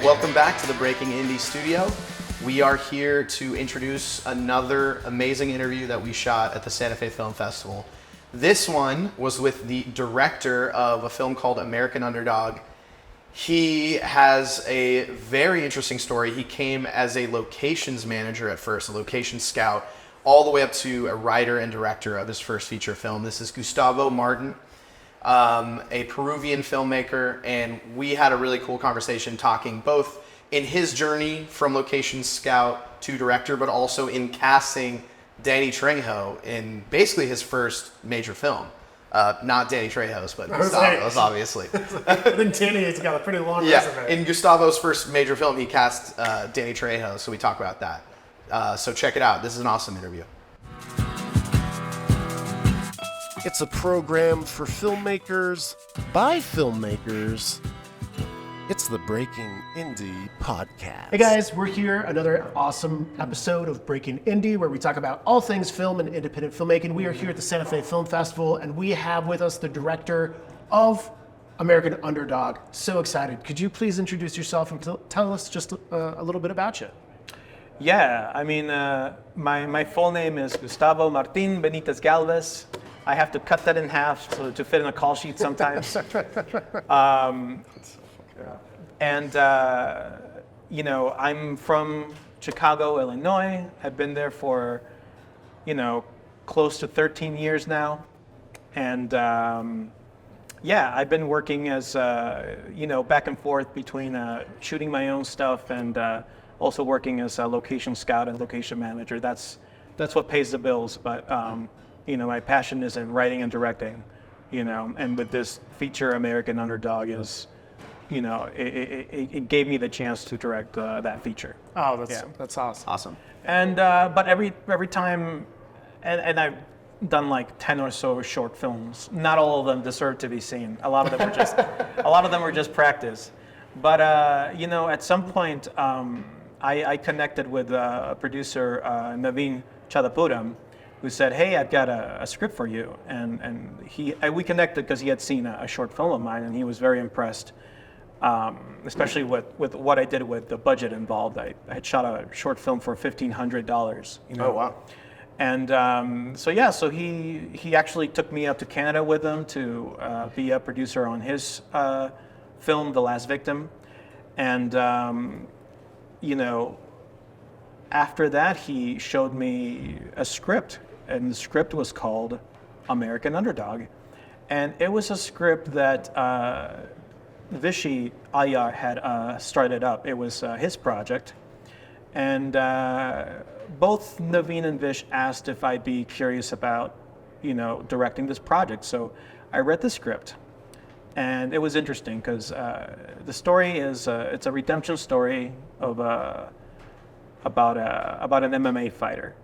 Welcome back to the Breaking Indie Studio. We are here to introduce another amazing interview that we shot at the Santa Fe Film Festival. This one was with the director of a film called American Underdog. He has a very interesting story. He came as a locations manager at first, a location scout, all the way up to a writer and director of his first feature film. This is Gustavo Martin, a Peruvian filmmaker, and we had a really cool conversation talking both in his journey from location scout to director, but also in casting Danny Trejo in basically his first major film. Not Danny Trejo's, but Gustavo's, obviously. I think Danny's got a pretty long resume. In Gustavo's first major film, he cast Danny Trejo, so we talk about that. So check it out. This is an awesome interview. It's a program for filmmakers, by filmmakers. It's the Breaking Indie Podcast. Hey guys, we're here, another awesome episode of Breaking Indie, where we talk about all things film and independent filmmaking. We are here at the Santa Fe Film Festival, and we have with us the director of American Underdog. So excited. Could you please introduce yourself and tell us just a little bit about you? Yeah, I mean, my full name is Gustavo Martin Benitez Galvez. I have to cut that in half to fit in a call sheet sometimes. I'm from Chicago, Illinois. I've been there for, close to 13 years now. And I've been working as, back and forth between shooting my own stuff and also working as a location scout and location manager. That's what pays the bills. But, my passion is in writing and directing, and with this feature, American Underdog is, it gave me the chance to direct that feature. Oh, that's awesome. Awesome. And but every time, and I've done like 10 or so short films. Not all of them deserve to be seen. A lot of them were just practice. But at some point, I connected with a producer, Naveen Chadapuram, who said, "Hey, I've got a script for you." And we connected because he had seen a short film of mine, and he was very impressed. Especially with what I did with the budget involved. I had shot a short film for $1,500. Oh, wow. And so he actually took me up to Canada with him to be a producer on his film, The Last Victim. And, after that, he showed me a script, and the script was called American Underdog. And it was a script that Vishy Ayyar had started up. It was his project. And both Naveen and Vish asked if I'd be curious about, directing this project. So I read the script. And it was interesting because the story is, it's a redemption story of about an MMA fighter,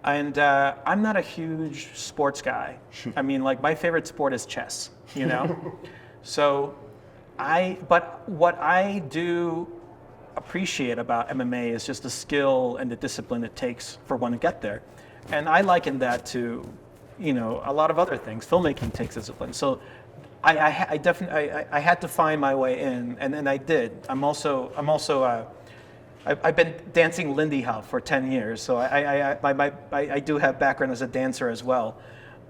And I'm not a huge sports guy. I mean, like, my favorite sport is chess, So but what I do appreciate about MMA is just the skill and the discipline it takes for one to get there. And I liken that to, a lot of other things. Filmmaking takes discipline. So I definitely had to find my way in, and I did. I've been dancing Lindy Hop for 10 years, so I do have background as a dancer as well.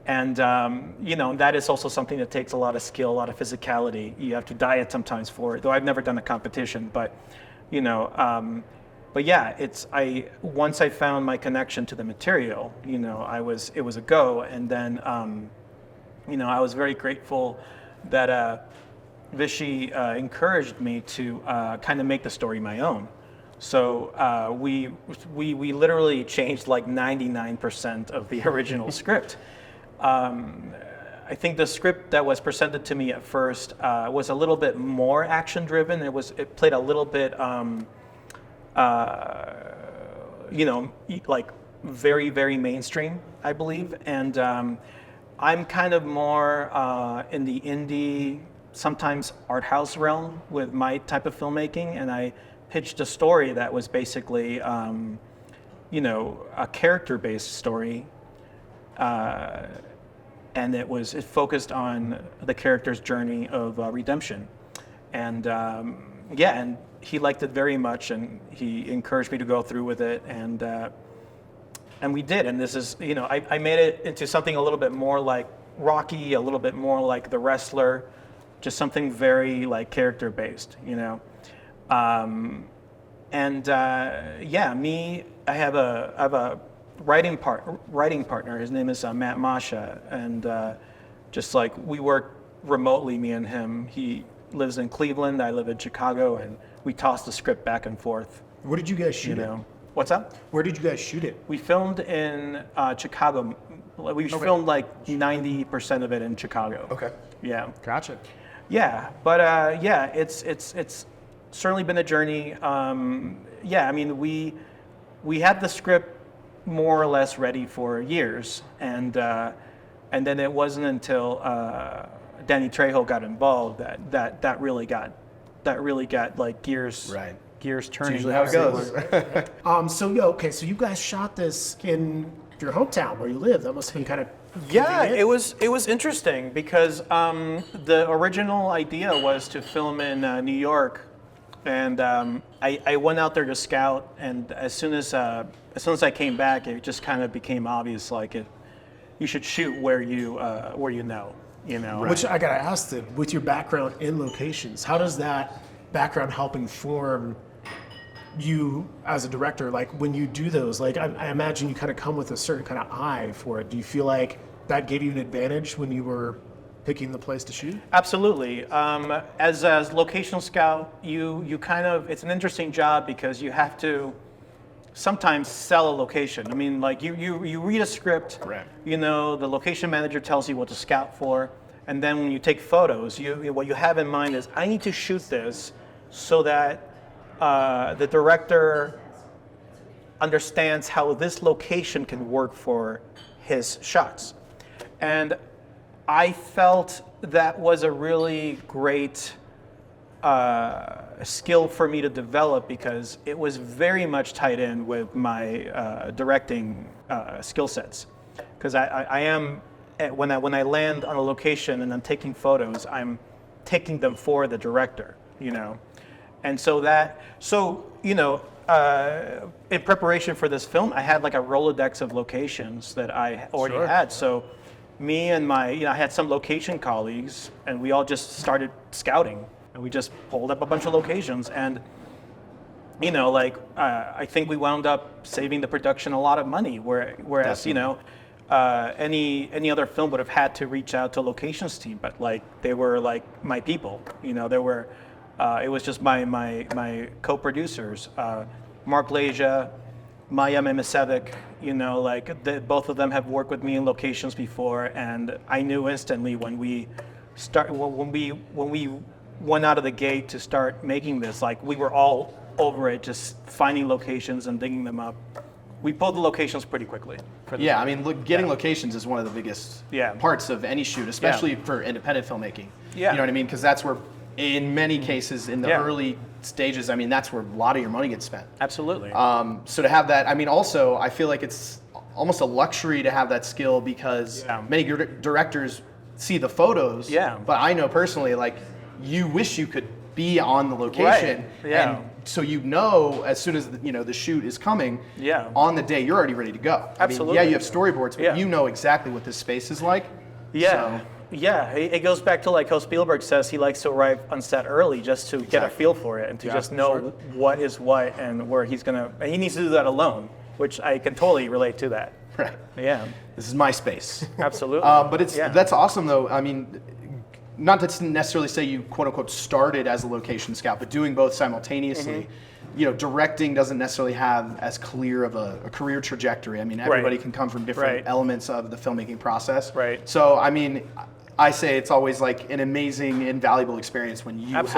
And, that is also something that takes a lot of skill, a lot of physicality. You have to diet sometimes for it, though I've never done a competition. But, once I found my connection to the material, it was a go. And then, I was very grateful that Vishy encouraged me to kind of make the story my own. So we literally changed like 99% of the original script. I think the script that was presented to me at first was a little bit more action driven. It played a little bit, like very, very mainstream, I believe. And I'm kind of more in the indie, sometimes art house realm with my type of filmmaking, and I pitched a story that was basically, a character-based story, and it focused on the character's journey of redemption. And yeah, and he liked it very much, and he encouraged me to go through with it, and we did. And this is, I made it into something a little bit more like Rocky, a little bit more like The Wrestler, just something very like character based, I have a writing partner. His name is Matt Masha, and just like we work remotely, me and him. He lives in Cleveland, I live in Chicago, and we toss the script back and forth. Where did you guys shoot it? What's up? Where did you guys shoot it? We filmed in Chicago. We filmed like 90% of it in Chicago. Okay. Yeah. Gotcha. Yeah, but it's certainly been a journey. We had the script more or less ready for years, and then it wasn't until Danny Trejo got involved that really got like gears turning. Usually how it goes. So you guys shot this in your hometown where you live. That must have been kind of It was interesting because the original idea was to film in New York, and I went out there to scout, and as soon as I came back, it just kind of became obvious you should shoot where you know. Which I gotta ask then, with your background in locations, how does that background help inform you as a director? Like when you do those, like I imagine you kind of come with a certain kind of eye for it. Do you feel like that gave you an advantage when you were picking the place to shoot? Absolutely. As a locational scout, you kind of, it's an interesting job because you have to sometimes sell a location. I mean, like you read a script, Correct. The location manager tells you what to scout for, and then when you take photos, what you have in mind is, I need to shoot this so that the director understands how this location can work for his shots. And I felt that was a really great skill for me to develop because it was very much tied in with my directing skill sets. Because I am, when I land on a location and I'm taking photos, I'm taking them for the director, And in preparation for this film, I had like a Rolodex of locations that I already had. So me and I had some location colleagues, and we all just started scouting, and we just pulled up a bunch of locations. And, I think we wound up saving the production a lot of money, whereas, any other film would have had to reach out to a locations team, but they were my people, it was just my co-producers, Mark Leja, Maya Mimicevic, both of them have worked with me in locations before, and I knew instantly when we went out of the gate to start making this, we were all over it, just finding locations and digging them up. We pulled the locations pretty quickly. Yeah, I mean, getting locations is one of the biggest parts of any shoot, especially for independent filmmaking. Yeah. You know what I mean? Because that's where, in many cases, in the early stages, I mean, that's where a lot of your money gets spent. Absolutely. So to have that, I mean, also, I feel like it's almost a luxury to have that skill because many directors see the photos, but I know personally, you wish you could be on the location. Right. Yeah. And so as soon as the shoot is coming, on the day, you're already ready to go. Absolutely. I mean, you have storyboards, but you know exactly what this space is like. Yeah. So. Yeah, it goes back to how Spielberg says he likes to arrive on set early just to get a feel for it and to just know what is what and where he's and he needs to do that alone, which I can totally relate to that. Right. Yeah. This is my space. Absolutely. But that's awesome though. I mean, not to necessarily say you quote unquote started as a location scout, but doing both simultaneously. Directing doesn't necessarily have as clear of a career trajectory. I mean, everybody can come from different elements of the filmmaking process. Right. So, I mean, I say it's always an amazing, invaluable experience when you have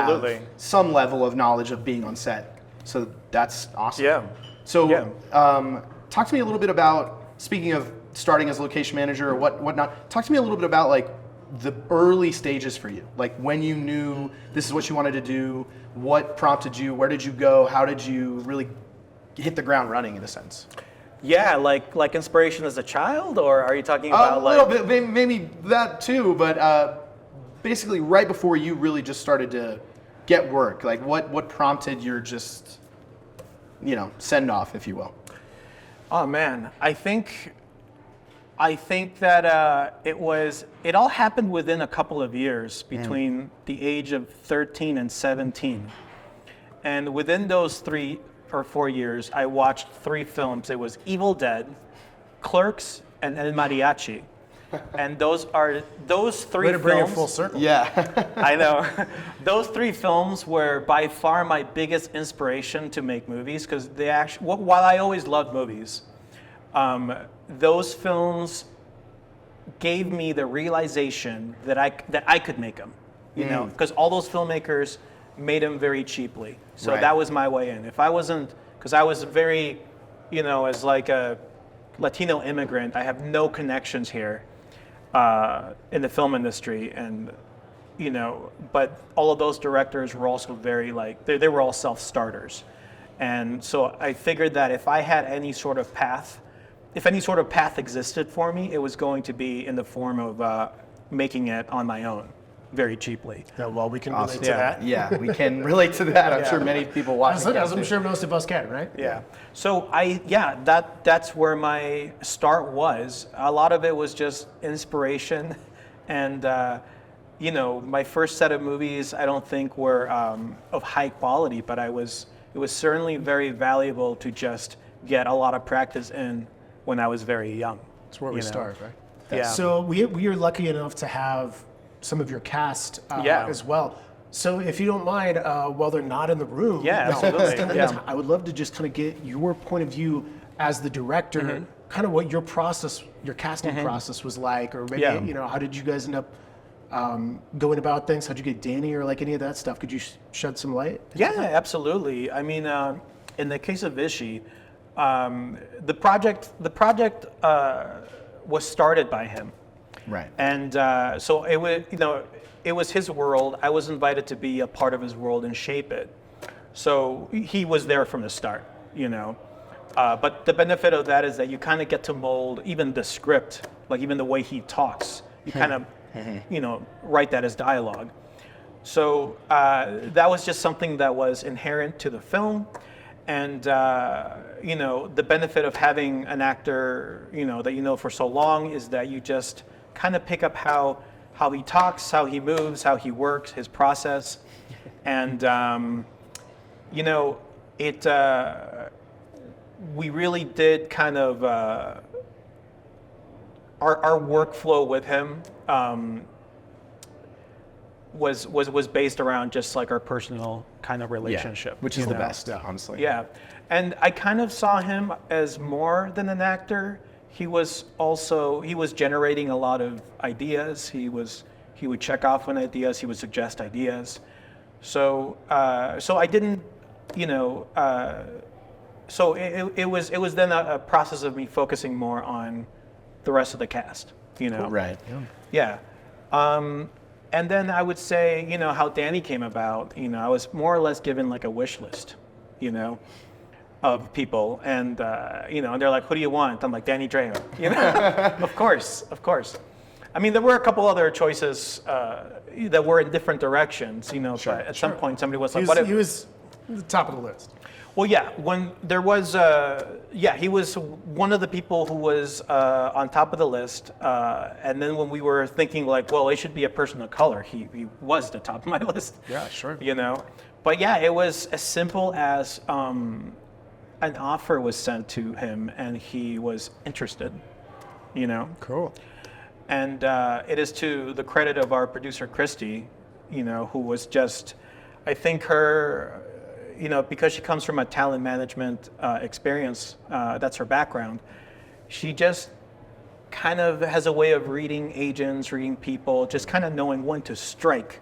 some level of knowledge of being on set. So that's awesome. Yeah. So, talk to me a little bit about, speaking of starting as a location manager or whatnot, talk to me a little bit about the early stages for you. When you knew this is what you wanted to do, what prompted you, where did you go, how did you really hit the ground running in a sense? Yeah, like inspiration as a child, or are you talking about a little bit, maybe that too, but basically right before you really just started to get work? Like what prompted your just, send off, if you will? Oh man, I think that it all happened within a couple of years between the age of 13 and 17. And within those 3 or 4 years, I watched 3 films. It was Evil Dead, Clerks, and El Mariachi. And those 3 Way to bring it films. full circle. Yeah. I know. Those 3 films were by far my biggest inspiration to make movies, because they actually, while I always loved movies, those films gave me the realization that I could make them, because all those filmmakers made them very cheaply. So Right. that was my way in. If I wasn't, because I was very, as like a Latino immigrant, I have no connections here in the film industry, and but all of those directors were also very they were all self-starters, and so I figured that if I had any sort of path existed for me, it was going to be in the form of making it on my own, very cheaply. Yeah, well, we can relate to Yeah. that. Yeah, we can relate to that. I'm sure many people watching. As I'm sure most of us can, right? Yeah. So that's where my start was. A lot of it was just inspiration, and my first set of movies I don't think were of high quality, but it was certainly very valuable to just get a lot of practice in when I was very young. That's where we start, right? Yeah. So we are lucky enough to have some of your cast as well. So if you don't mind, while they're not in the room, absolutely. I would love to just kind of get your point of view as the director, kind of what your casting process was like, or maybe how did you guys end up going about things? How'd you get Danny, or like any of that stuff? Could you shed some light? Yeah, absolutely. I mean, in the case of Vishy, the project was started by him. Right. And so it was his world. I was invited to be a part of his world and shape it. So he was there from the start, But the benefit of that is that you kind of get to mold even the script, like even the way he talks. You kind of, write that as dialogue. So that was just something that was inherent to the film. And, the benefit of having an actor, that for so long is that you just kind of pick up how he talks, how he moves, how he works, his process. And, we really did kind of, our workflow with him was based around just like our personal kind of relationship. Which is the best, honestly. Yeah. And I kind of saw him as more than an actor. He was generating a lot of ideas. He would check off on ideas. He would suggest ideas. So I didn't, so it was then a process of me focusing more on the rest of the cast, Right. Yeah. And then I would say, how Danny came about, I was more or less given like a wish list, of people. And, and they're like, who do you want? I'm like, Danny Trejo, Of course. I mean, there were a couple other choices that were in different directions, but at some point somebody was like, he was the top of the list. Well, yeah, when there was, he was one of the people who was on top of the list. And then when we were thinking like, well, it should be a person of color, he was the top of my list. Yeah, sure. But yeah, it was as simple as an offer was sent to him and he was interested, Cool. And it is to the credit of our producer, Christy, who was just, I think her, because she comes from a talent management experience, that's her background, she just kind of has a way of reading agents, reading people, just kind of knowing when to strike.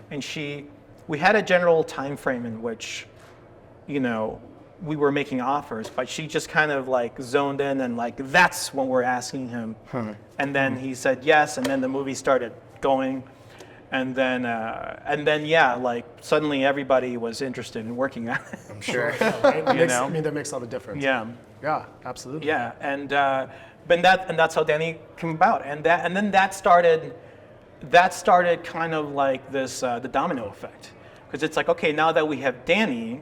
And we had a general time frame in which, we were making offers, but she just kind of like zoned in and like, that's when we're asking him. And then he said yes, and then the movie started going. And then, like suddenly everybody was interested in working on it. I'm sure. Right? I mean, that makes all the difference. Yeah. Yeah, absolutely. Yeah, and that's how Danny came about, and then that started kind of like this the domino effect. Because it's like, okay, now that we have Danny,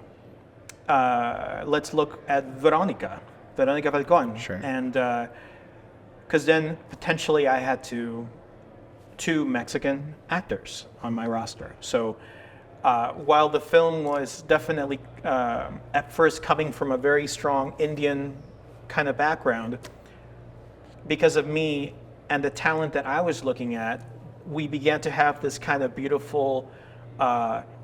let's look at Veronica Falcón. Sure. And because then potentially I had two Mexican actors on my roster. So while the film was definitely at first coming from a very strong Indian kind of background, because of me and the talent that I was looking at, we began to have this kind of beautiful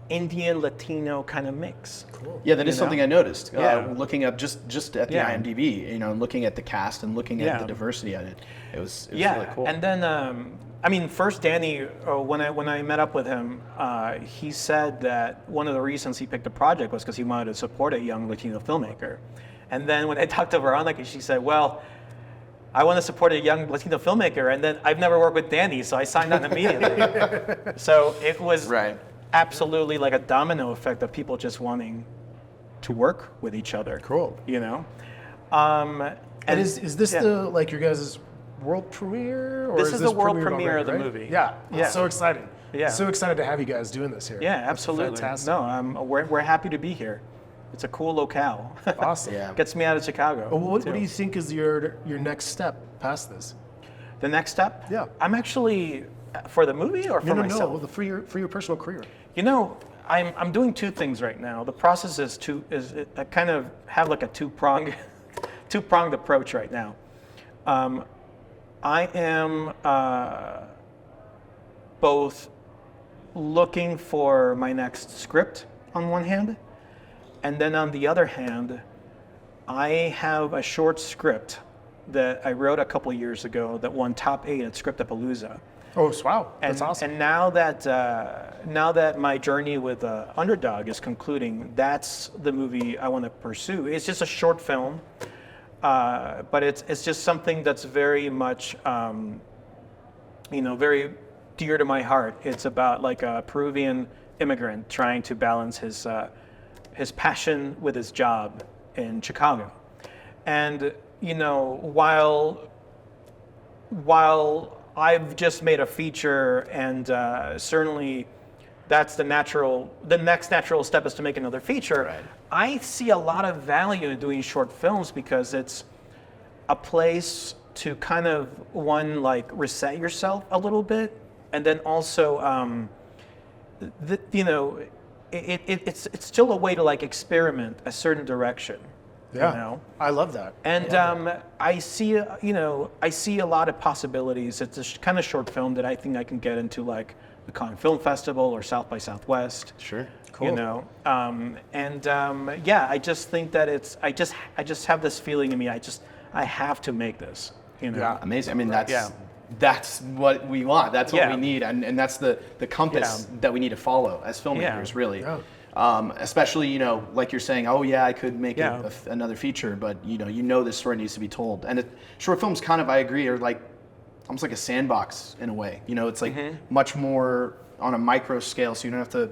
Indian Latino kind of mix. Cool. Yeah, that is something I noticed. Looking up just at the Yeah. IMDb, you know, looking at the cast and looking at the diversity at it, it was really cool. And then I mean, first Danny, when I met up with him, he said that one of the reasons he picked the project was because he wanted to support a young Latino filmmaker. And then when I talked to Veronica, she said, well, I want to support a young Latino filmmaker, and then I've never worked with Danny, so I signed on immediately. So it was absolutely like a domino effect of people just wanting to work with each other. Cool. You know? And is this the like your guys' world premiere? Or This is the world premiered premiere already, of the right? movie. Yeah. Yeah. So exciting. Yeah. So excited to have you guys doing this here. Yeah, That's absolutely. fantastic. No, we're happy to be here. It's a cool locale. Awesome. Yeah. Gets me out of Chicago. Well, what too. do you think is your next step past this? The next step? Yeah. I'm actually for the movie or for myself? No, for your personal career. You know, I'm doing two things right now. The process is I kind of have like a two-pronged approach right now. I am both looking for my next script on one hand, and then on the other hand, I have a short script that I wrote a couple years ago that won top 8 at Scriptapalooza. Oh, wow. That's And, awesome. and now that my journey with Underdog is concluding, that's the movie I want to pursue. It's just a short film, but it's just something that's very much, very dear to my heart. It's about like a Peruvian immigrant trying to balance his passion with his job in Chicago, and while I've just made a feature, and certainly that's the next natural step is to make another feature. Right. I see a lot of value in doing short films because it's a place to kind of reset yourself a little bit, and then also it's still a way to like experiment a certain direction. Yeah. I love that. And I see a lot of possibilities. It's a kind of short film that I think I can get into like the Cannes Film Festival or South by Southwest. Sure. Cool. I just think that I just have this feeling in me. I have to make this. Yeah. Amazing. I mean, that's what we want. That's what we need, and that's the compass that we need to follow as filmmakers, really. Yeah. Especially, like you're saying, I could make another feature, but this story needs to be told. And short films kind of, I agree, are like almost like a sandbox in a way. It's like much more on a micro scale, so you don't have to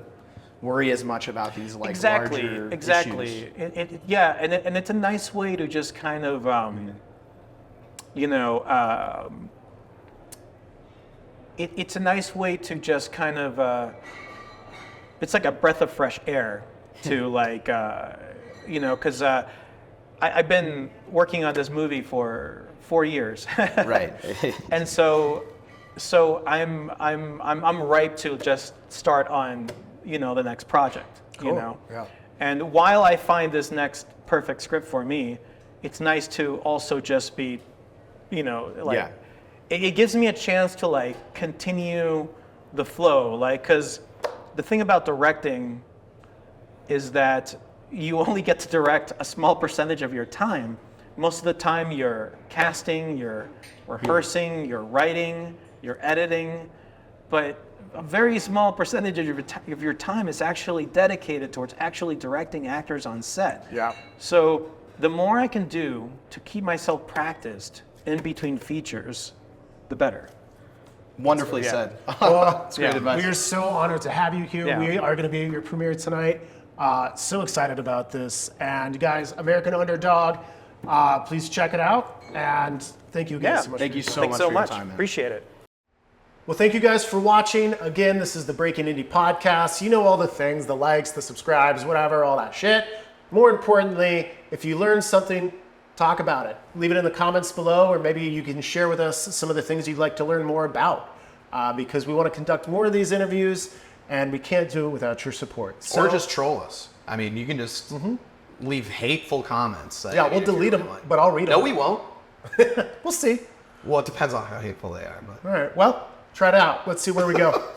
worry as much about these like larger issues. And it's a nice way to just kind of, it's a nice way to just kind of. It's like a breath of fresh air to like, because I've been working on this movie for 4 years. Right. And so I'm ripe to just start on, the next project, Yeah. And while I find this next perfect script for me, it's nice to also just be, it gives me a chance to like continue the flow, like, because the thing about directing is that you only get to direct a small percentage of your time. Most of the time you're casting, you're rehearsing, you're writing, you're editing, but a very small percentage of your time is actually dedicated towards actually directing actors on set. Yeah. So the more I can do to keep myself practiced in between features, the better. Wonderfully said. Well, That's great advice. we are so honored to have you here. Yeah. We are going to be at your premiere tonight. So excited about this. And guys, American Underdog, please check it out. And thank you again so much. Thank you so Thanks much so for your much. time, man. Appreciate it. Well, thank you guys for watching. Again, this is the Breaking Indie podcast. You know all the things, the likes, the subscribes, whatever, all that shit. More importantly, if you learned something, talk about it. Leave it in the comments below, or maybe you can share with us some of the things you'd like to learn more about, because we want to conduct more of these interviews, and we can't do it without your support. Or just troll us. I mean, you can just leave hateful comments. Yeah, we'll delete them, but I'll read them. No, we won't. We'll see. Well, it depends on how hateful they are. But All right, well, try it out. Let's see where we go.